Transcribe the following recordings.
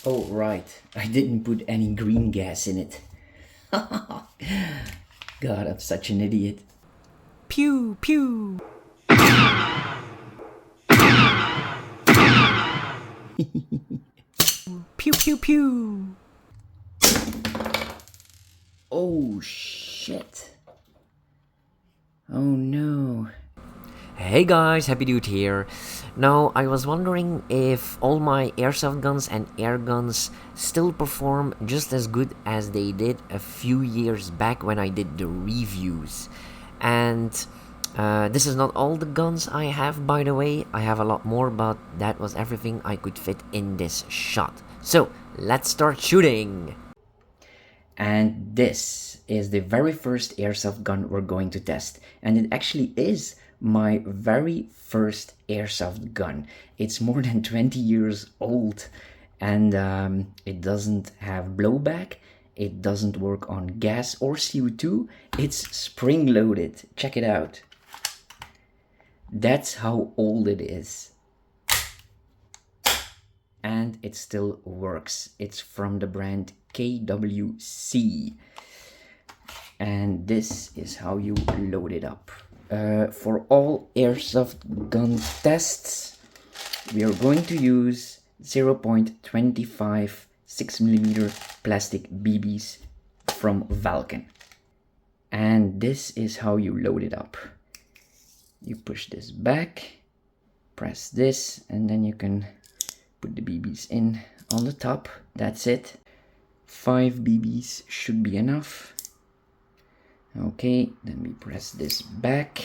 Oh, right. I didn't put any green gas in it. God, I'm such an idiot. Pew, pew. Pew, pew, pew. Oh, shit. Oh, no. Hey guys, Happy Dude here. Now, I was wondering if all my airsoft guns and air guns still perform just as good as they did a few years back when I did the reviews. And this is not all the guns I have, by the way. I have a lot more, but that was everything I could fit in this shot. So, let's start shooting! And this is the very first airsoft gun we're going to test. And it actually is my very first airsoft gun. It's more than 20 years old, and it doesn't have blowback. It doesn't work on gas or CO2. It's spring loaded. Check it out. That's how old it is. And it still works. It's from the brand KWC. And this is how you load it up. For all airsoft gun tests, we are going to use 0.25 6mm plastic BBs from Vulcan. And this is how you load it up. You push this back, press this, and then you can put the BBs in on the top. That's it. 5 BBs should be enough. Okay, then we press this back.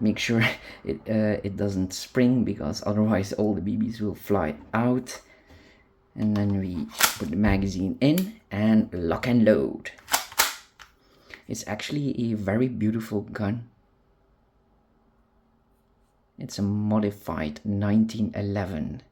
Make sure it doesn't spring, because otherwise all the BBs will fly out. And then we put the magazine in and lock and load. It's actually a very beautiful gun. It's a modified 1911.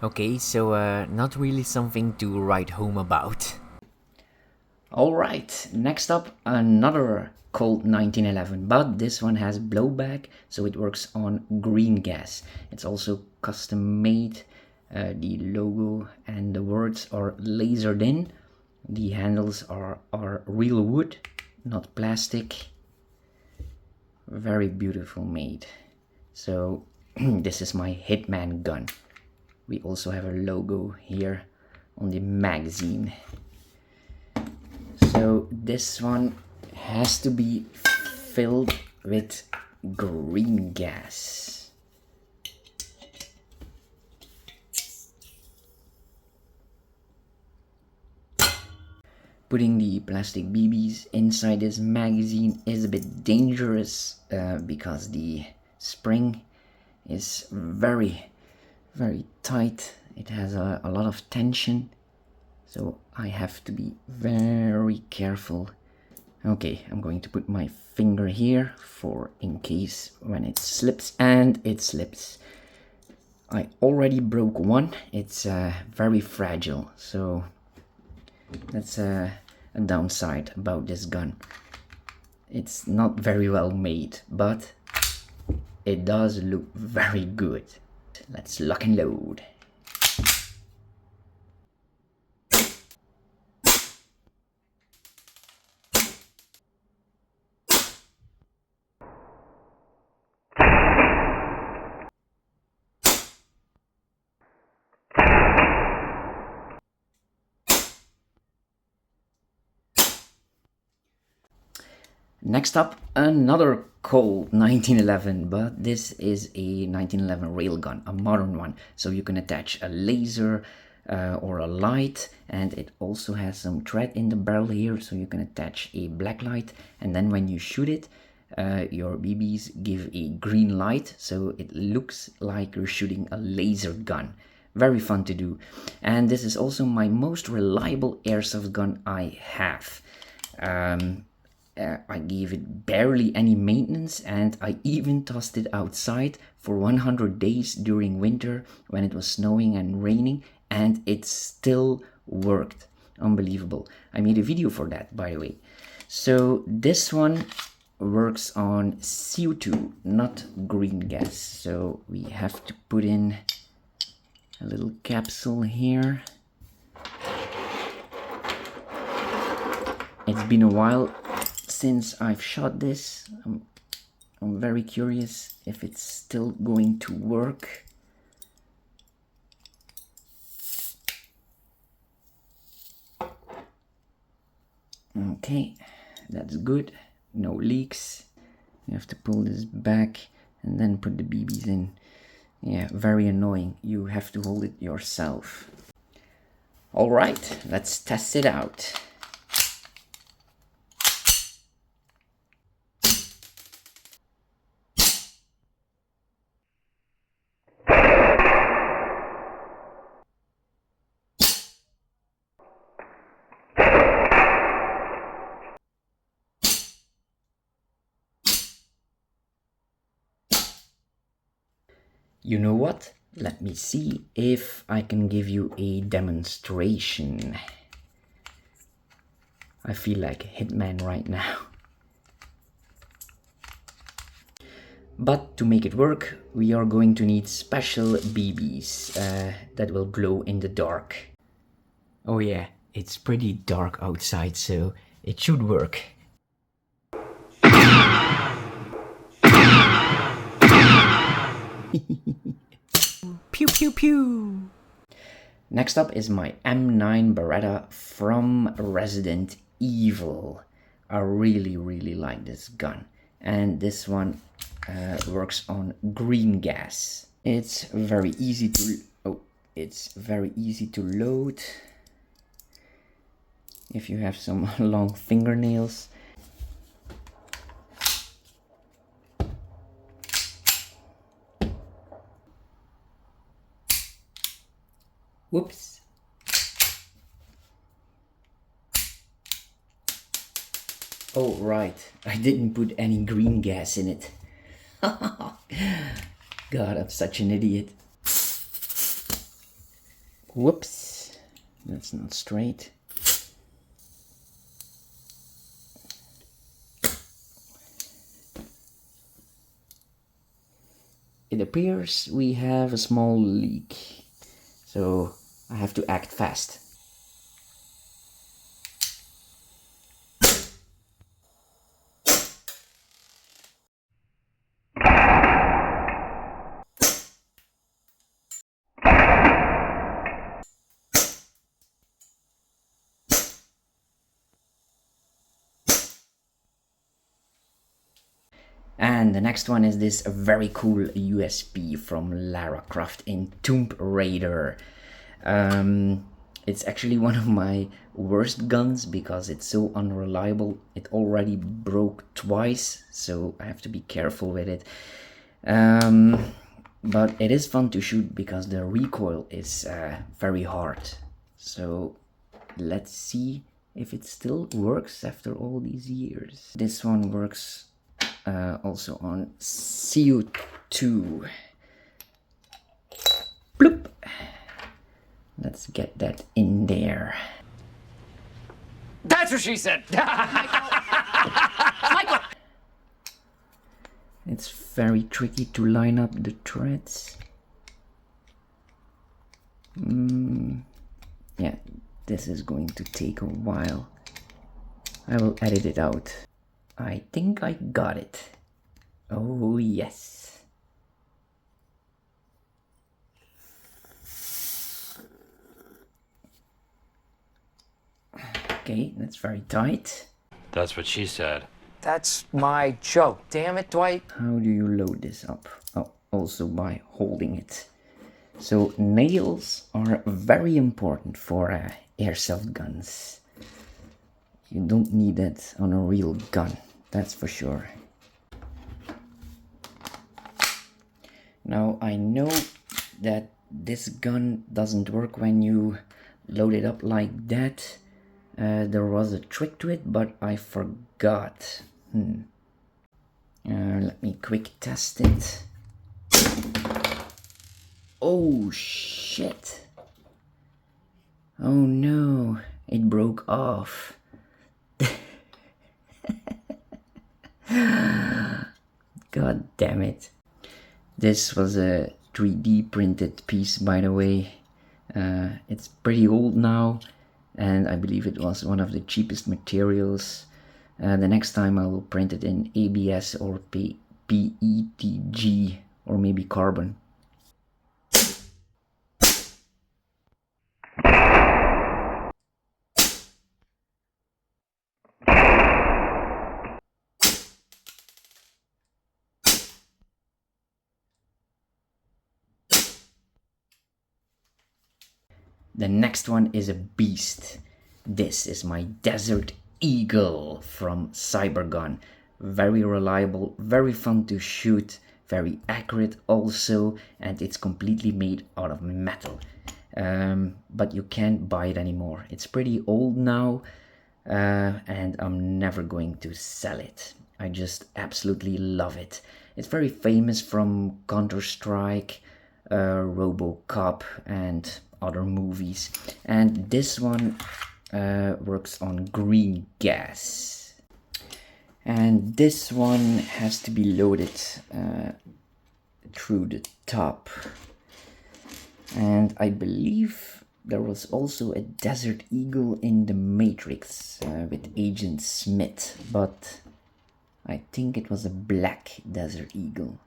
Okay, so not really something to write home about. Alright, next up, another Colt 1911, but this one has blowback, so it works on green gas. It's also custom made. The logo and the words are lasered in. The handles are real wood, not plastic. Very beautiful made. So this is my Hitman gun. We also have a logo here on the magazine. So this one has to be filled with green gas. Putting the plastic BBs inside this magazine is a bit dangerous because the spring is very tight. It has a lot of tension, so I have to be very careful. Okay, I'm going to put my finger here for in case when it slips, and it slips. I already broke one. It's very fragile, so that's a downside about this gun. It's not very well made, but it does look very good. Let's lock and load. Next up, another Colt 1911, but this is a 1911 railgun, a modern one. So you can attach a laser or a light, and it also has some thread in the barrel here, so you can attach a black light, and then when you shoot it, your BBs give a green light, so it looks like you're shooting a laser gun. Very fun to do. And this is also my most reliable airsoft gun I have. I gave it barely any maintenance, and I even tossed it outside for 100 days during winter when it was snowing and raining, and it still worked. Unbelievable. I made a video for that, by the way. So this one works on CO2, not green gas. So we have to put in a little capsule here. It's been a while since I've shot this. I'm very curious if it's still going to work. Okay, that's good. No leaks. You have to pull this back and then put the BBs in. Yeah, very annoying. You have to hold it yourself. All right, let's test it out. You know what? Let me see if I can give you a demonstration. I feel like Hitman right now. But to make it work, we are going to need special BBs that will glow in the dark. Oh yeah, it's pretty dark outside, so it should work. Pew pew pew! Next up is my M9 Betta from Resident Evil. I really like this gun. And this one works on green gas. It's very easy to load if you have some long fingernails. Whoops. Oh right, I didn't put any green gas in it. God, I'm such an idiot. Whoops, that's not straight. It appears we have a small leak, so I have to act fast. And the next one is this very cool USP from Larac in Tomb Raider. It's actually one of my worst guns because it's so unreliable. It already broke twice, so I have to be careful with it. But it is fun to shoot because the recoil is very hard. So let's see if it still works after all these years. This one works also on CO2. Bloop! Let's get that in there. That's what she said! Michael! It's very tricky to line up the threads. Yeah, this is going to take a while. I will edit it out. I think I got it. Oh yes. Okay, that's very tight. That's what she said. That's my joke. Damn it, Dwight. How do you load this up? Oh, also by holding it. So nails are very important for airsoft guns. You don't need that on a real gun, that's for sure. Now I know that this gun doesn't work when you load it up like that. There was a trick to it, but I forgot. Let me quick test it. Oh shit! Oh no, it broke off. God damn it. This was a 3D printed piece, by the way. It's pretty old now, and I believe it was one of the cheapest materials. The next time I will print it in ABS or PETG or maybe carbon. The next one is a beast. This is my Desert Eagle from Cybergun. Very reliable, very fun to shoot, very accurate also, and it's completely made out of metal. But you can't buy it anymore. It's pretty old now, and I'm never going to sell it. I just absolutely love it. It's very famous from Counter-Strike, RoboCop, and other movies. And this one works on green gas. And this one has to be loaded through the top. And I believe there was also a Desert Eagle in the Matrix with Agent Smith, but I think it was a black Desert Eagle.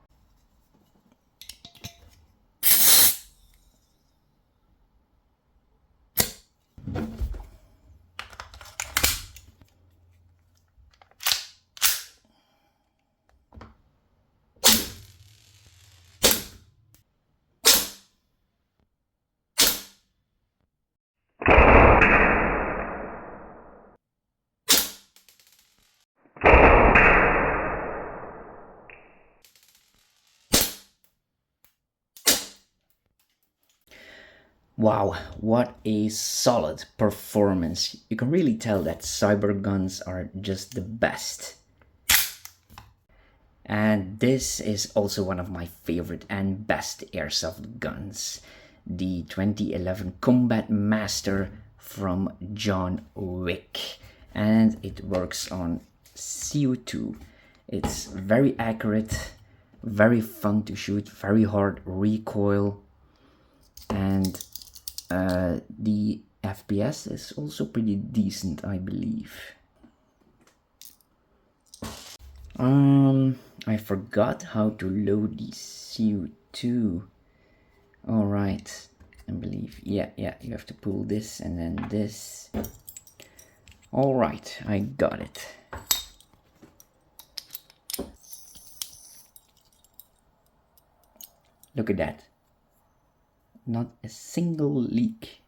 Wow, what a solid performance. You can really tell that Cyberguns are just the best. And this is also one of my favorite and best airsoft guns. The 2011 Combat Master from John Wick. And it works on CO2. It's very accurate, very fun to shoot, very hard recoil, and the FPS is also pretty decent, I believe. I forgot how to load the CO2. Alright, I believe, yeah, you have to pull this and then this. Alright, I got it. Look at that. Not a single leak.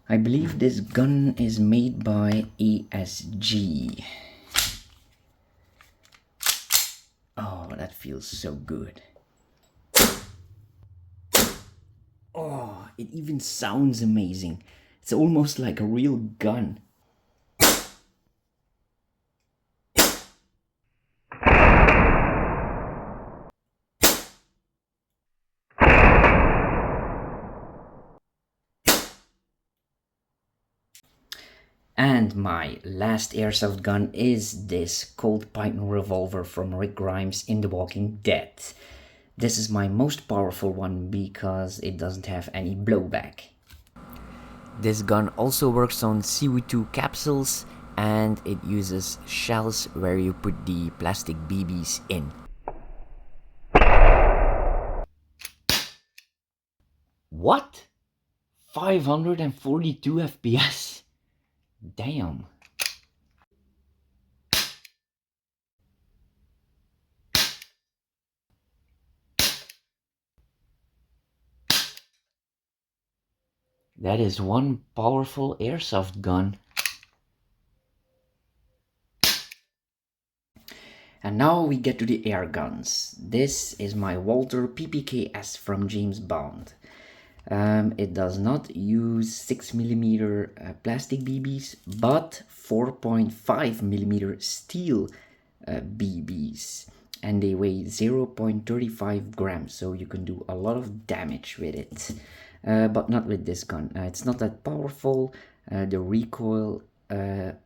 I believe this gun is made by ASG. Oh, that feels so good. Oh, it even sounds amazing. It's almost like a real gun. And my last airsoft gun is this Colt Python revolver from Rick Grimes in The Walking Dead. This is my most powerful one because it doesn't have any blowback. This gun also works on CO2 capsules, and it uses shells where you put the plastic BBs in. What? 542 FPS? Damn. That is one powerful airsoft gun. And now we get to the air guns. This is my Walther PPKS from James Bond. It does not use 6mm plastic BBs, but 4.5mm steel BBs, and they weigh 0.35 grams, so you can do a lot of damage with it. But not with this gun. It's not that powerful. The recoil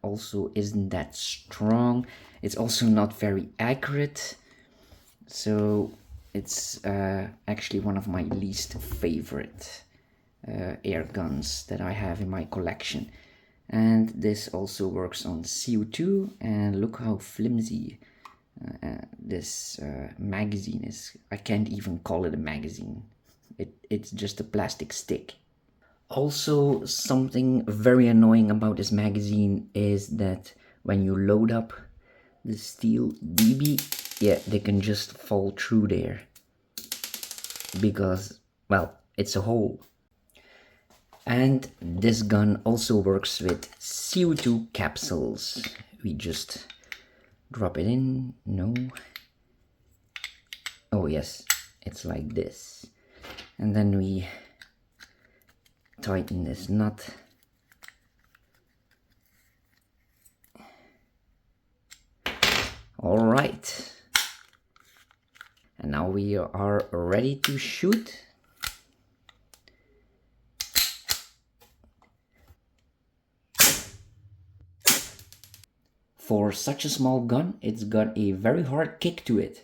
also isn't that strong. It's also not very accurate, so it's actually one of my least favorite air guns that I have in my collection. And this also works on CO2, and look how flimsy this magazine is. I can't even call it a magazine. It's just a plastic stick. Also, something very annoying about this magazine is that when you load up the steel BB, yeah, they can just fall through there because, well, it's a hole. And this gun also works with CO2 capsules. We just drop it in. No. Oh yes, it's like this. And then we tighten this nut. All right. And now we are ready to shoot. For such a small gun, it's got a very hard kick to it.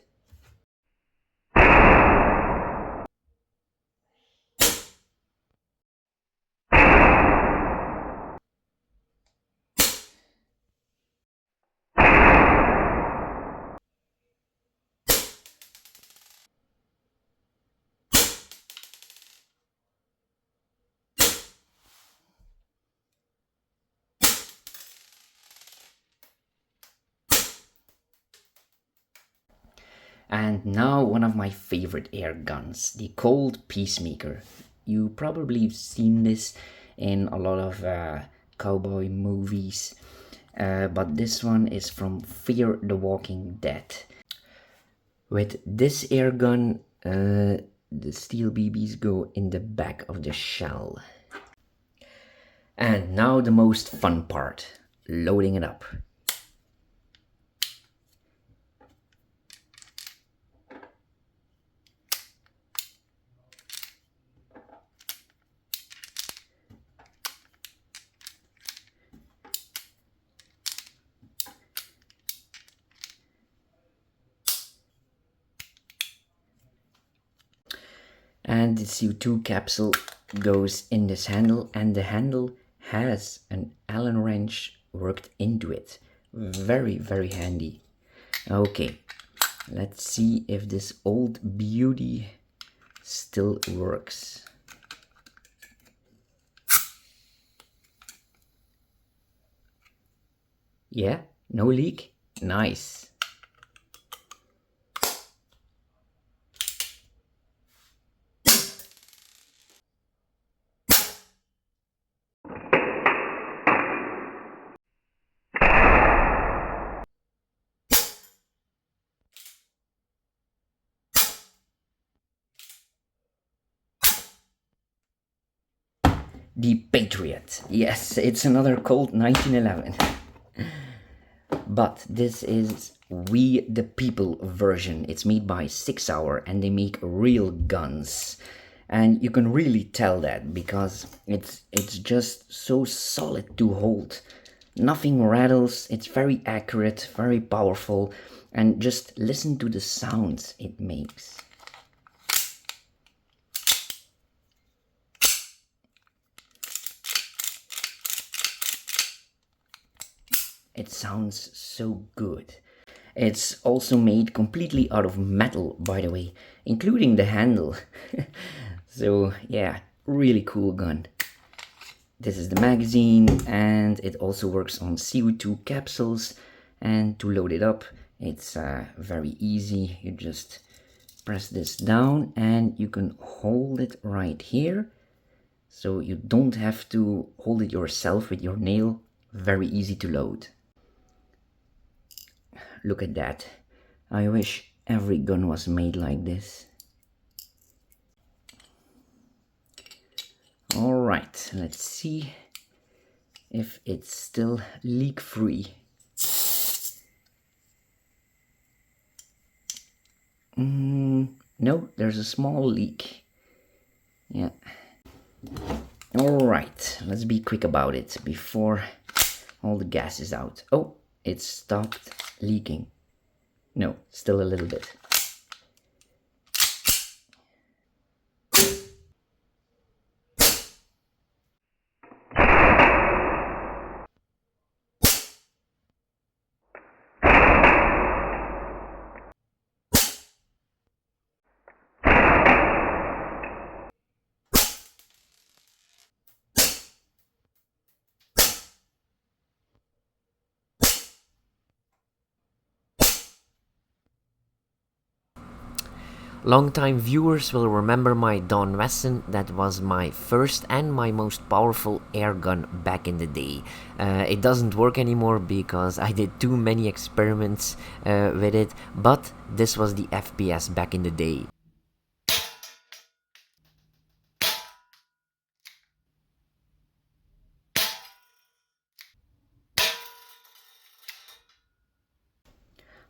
And now one of my favorite air guns, the Cold Peacemaker. You probably have seen this in a lot of cowboy movies, but this one is from Fear the Walking Dead. With this air gun, the steel BBs go in the back of the shell. And now the most fun part, loading it up. And the CO2 capsule goes in this handle, and the handle has an Allen wrench worked into it. Very, very handy. Okay, let's see if this old beauty still works. Yeah, no leak. Nice. The Patriot. Yes, it's another Colt 1911. But this is We the People version. It's made by 6 Hour, and they make real guns. And you can really tell that because it's just so solid to hold. Nothing rattles, it's very accurate, very powerful, and just listen to the sounds it makes. It sounds so good. It's also made completely out of metal, by the way, including the handle. So yeah, really cool gun. This is the magazine, and it also works on CO2 capsules. And to load it up, it's very easy. You just press this down and you can hold it right here. So you don't have to hold it yourself with your nail. Very easy to load. Look at that. I wish every gun was made like this. Alright, let's see if it's still leak free. No, there's a small leak. Yeah. Alright, let's be quick about it before all the gas is out. Oh, it stopped leaking. No, still a little bit. Longtime viewers will remember my Wesson. That was my first and my most powerful airgun back in the day. It doesn't work anymore because I did too many experiments with it, but this was the FPS back in the day.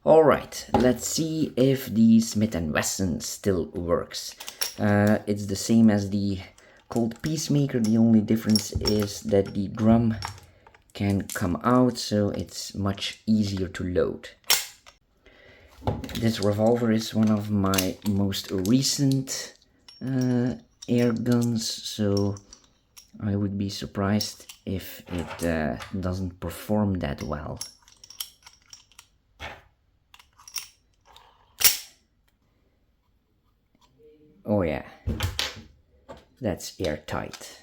Alright, let's see if the Smith & Wesson still works. It's the same as the Colt Peacemaker, the only difference is that the drum can come out, so it's much easier to load. This revolver is one of my most recent air guns, so I would be surprised if it doesn't perform that well. Oh yeah, that's airtight.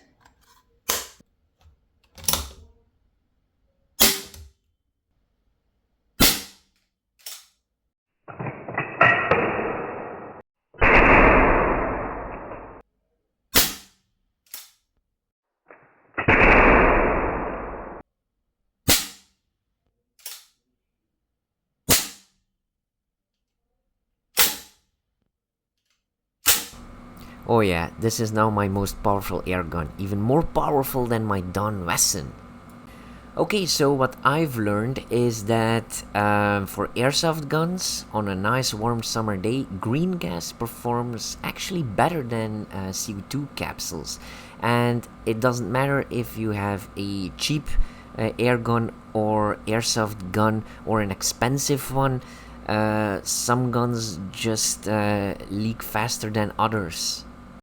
Oh yeah, this is now my most powerful airgun, even more powerful than my Wesson. Okay, so what I've learned is that for airsoft guns, on a nice warm summer day, green gas performs actually better than CO2 capsules. And it doesn't matter if you have a cheap airgun or airsoft gun or an expensive one, some guns just leak faster than others.